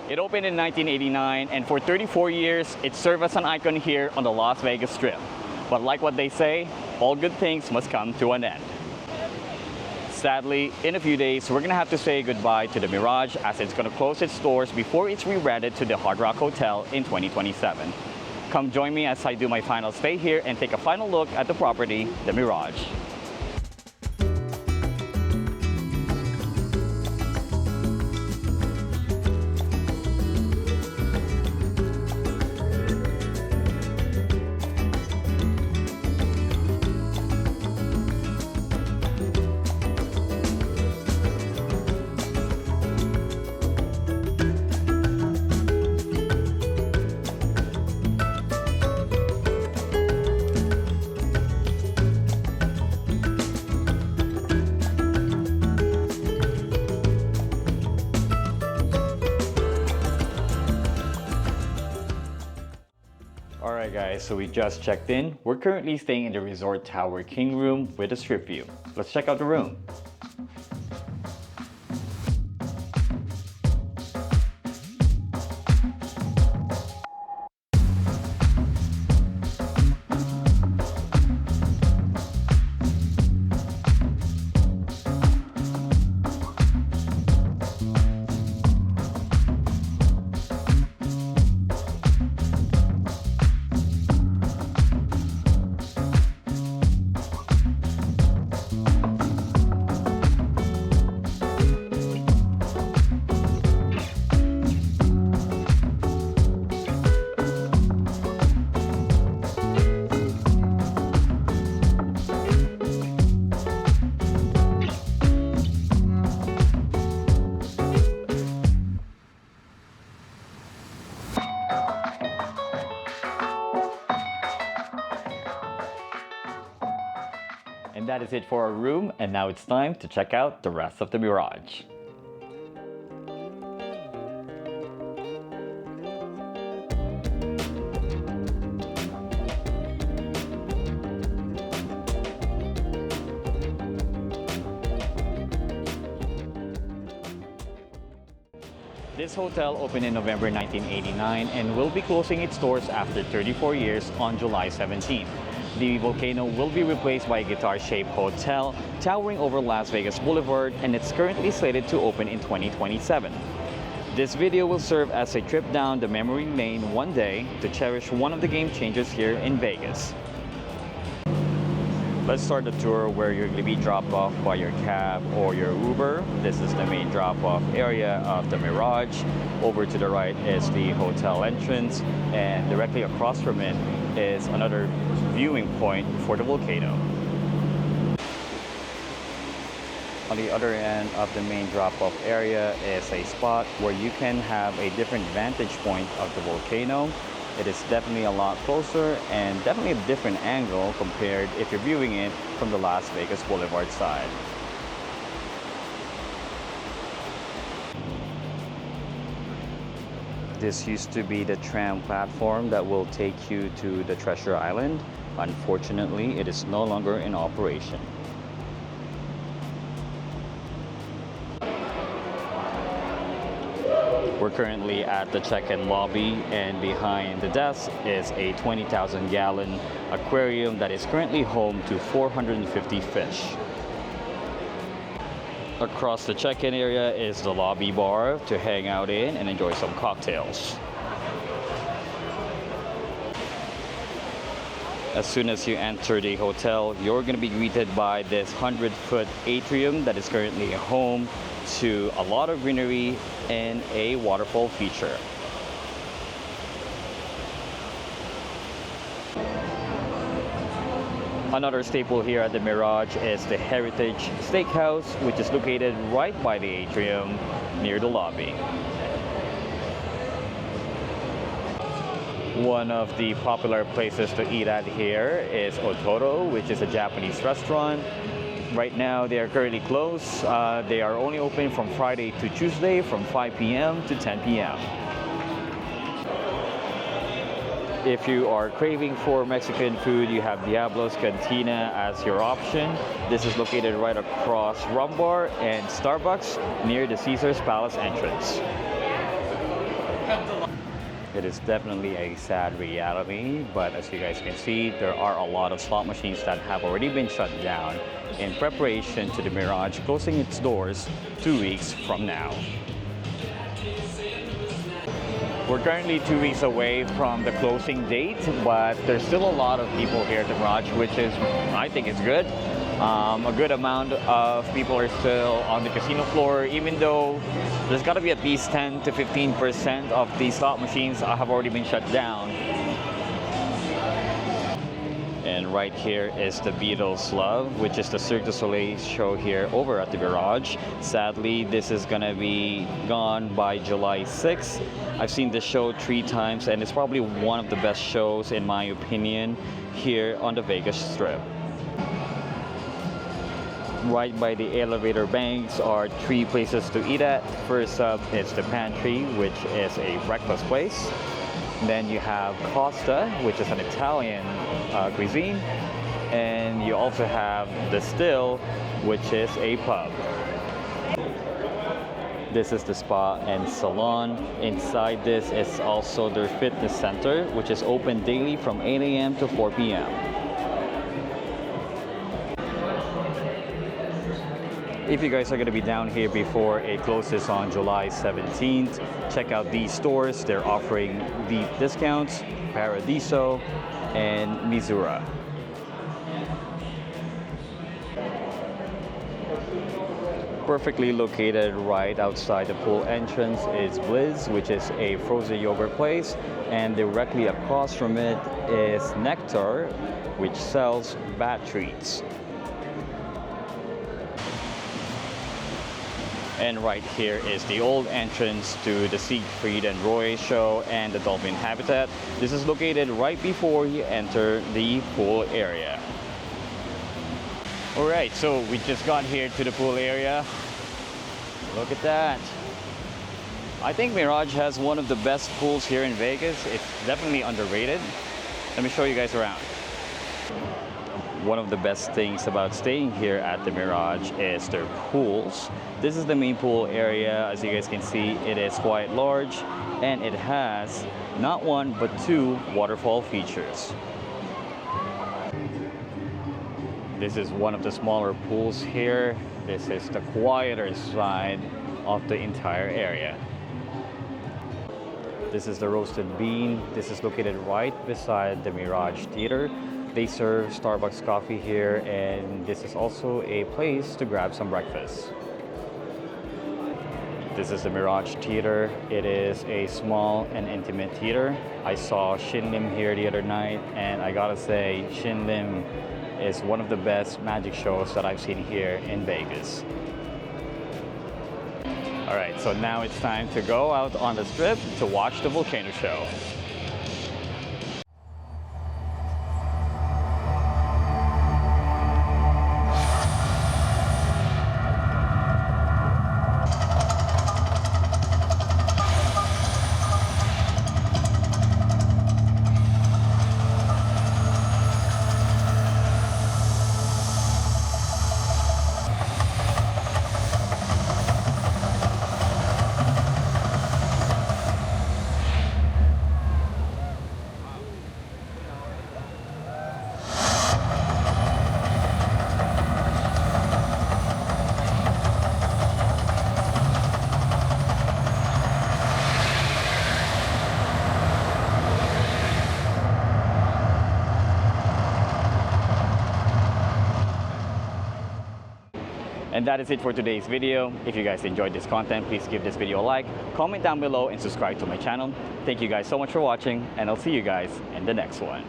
It opened in 1989, and for 34 years, it served as an icon here on the Las Vegas Strip. But like what they say, all good things must come to an end. Sadly, in a few days, we're gonna have to say goodbye to the Mirage as it's gonna close its doors before it's rebranded to the Hard Rock Hotel in 2027. Come join me as I do my final stay here and take a final look at the property, the Mirage. Alright guys, so we just checked in. We're currently staying in the Resort Tower King Room with a strip view. Let's check out the room. And that is it for our room, and now it's time to check out the rest of the Mirage. This hotel opened in November 1989 and will be closing its doors after 34 years on July 17. The Volcano will be replaced by a guitar-shaped hotel towering over Las Vegas Boulevard, and it's currently slated to open in 2027. This video will serve as a trip down the memory lane one day to cherish one of the game changers here in Vegas. Let's start the tour where you're going to be dropped off by your cab or your Uber. This is the main drop-off area of the Mirage. Over to the right is the hotel entrance, and directly across from it is another viewing point for the volcano. On the other end of the main drop-off area is a spot where you can have a different vantage point of the volcano. It is definitely a lot closer and definitely a different angle compared if you're viewing it from the Las Vegas Boulevard side. This used to be the tram platform that will take you to the Treasure Island. Unfortunately, it is no longer in operation. We're currently at the check-in lobby, and behind the desk is a 20,000-gallon aquarium that is currently home to 450 fish. Across the check-in area is the lobby bar to hang out in and enjoy some cocktails. As soon as you enter the hotel, you're going to be greeted by this 100-foot atrium that is currently home to a lot of greenery and a waterfall feature. Another staple here at the Mirage is the Heritage Steakhouse, which is located right by the atrium near the lobby. One of the popular places to eat at here is Otoro, which is a Japanese restaurant. Right now they are currently closed. They are only open from Friday to Tuesday from 5 p.m. to 10 p.m. If you are craving for Mexican food, you have Diablo's Cantina as your option. This is located right across Rum Bar and Starbucks near the Caesars Palace entrance. It is definitely a sad reality, but as you guys can see, there are a lot of slot machines that have already been shut down in preparation to the Mirage closing its doors 2 weeks from now. We're currently 2 weeks away from the closing date, but there's still a lot of people here at the Mirage, which is, I think it's good. A good amount of people are still on the casino floor, even though there's got to be at least 10 to 15% of the slot machines have already been shut down. And right here is the Beatles Love, which is the Cirque du Soleil show here over at the Mirage. Sadly, this is gonna be gone by July 6th. I've seen this show 3 times, and it's probably one of the best shows, in my opinion, here on the Vegas Strip. Right by the elevator banks are 3 places to eat at. First up is the Pantry, which is a breakfast place. Then you have Costa, which is an Italian cuisine. And you also have the Still, which is a pub. This is the spa and salon. Inside this is also their fitness center, which is open daily from 8 a.m. to 4 p.m. If you guys are going to be down here before it closes on July 17th, check out these stores. They're offering deep discounts, Paradiso and Missoura. Perfectly located right outside the pool entrance is Blizz, which is a frozen yogurt place, and directly across from it is Nectar, which sells bat treats. And right here is the old entrance to the Siegfried and Roy show and the Dolphin Habitat. This is located right before you enter the pool area. All right, so we just got here to the pool area. Look at that. I think Mirage has one of the best pools here in Vegas. It's definitely underrated. Let me show you guys around. One of the best things about staying here at the Mirage is their pools. This is the main pool area. As you guys can see, it is quite large, and it has not 1 but 2 waterfall features. This is one of the smaller pools here. This is the quieter side of the entire area. This is the Roasted Bean. This is located right beside the Mirage Theater. They serve Starbucks coffee here, and this is also a place to grab some breakfast. This is the Mirage Theater. It is a small and intimate theater. I saw Shin Lim here the other night, and I gotta say, Shin Lim is one of the best magic shows that I've seen here in Vegas. All right, so now it's time to go out on the strip to watch the volcano show. And that is it for today's video. If you guys enjoyed this content, please give this video a like, comment down below, and subscribe to my channel. Thank you guys so much for watching, and I'll see you guys in the next one.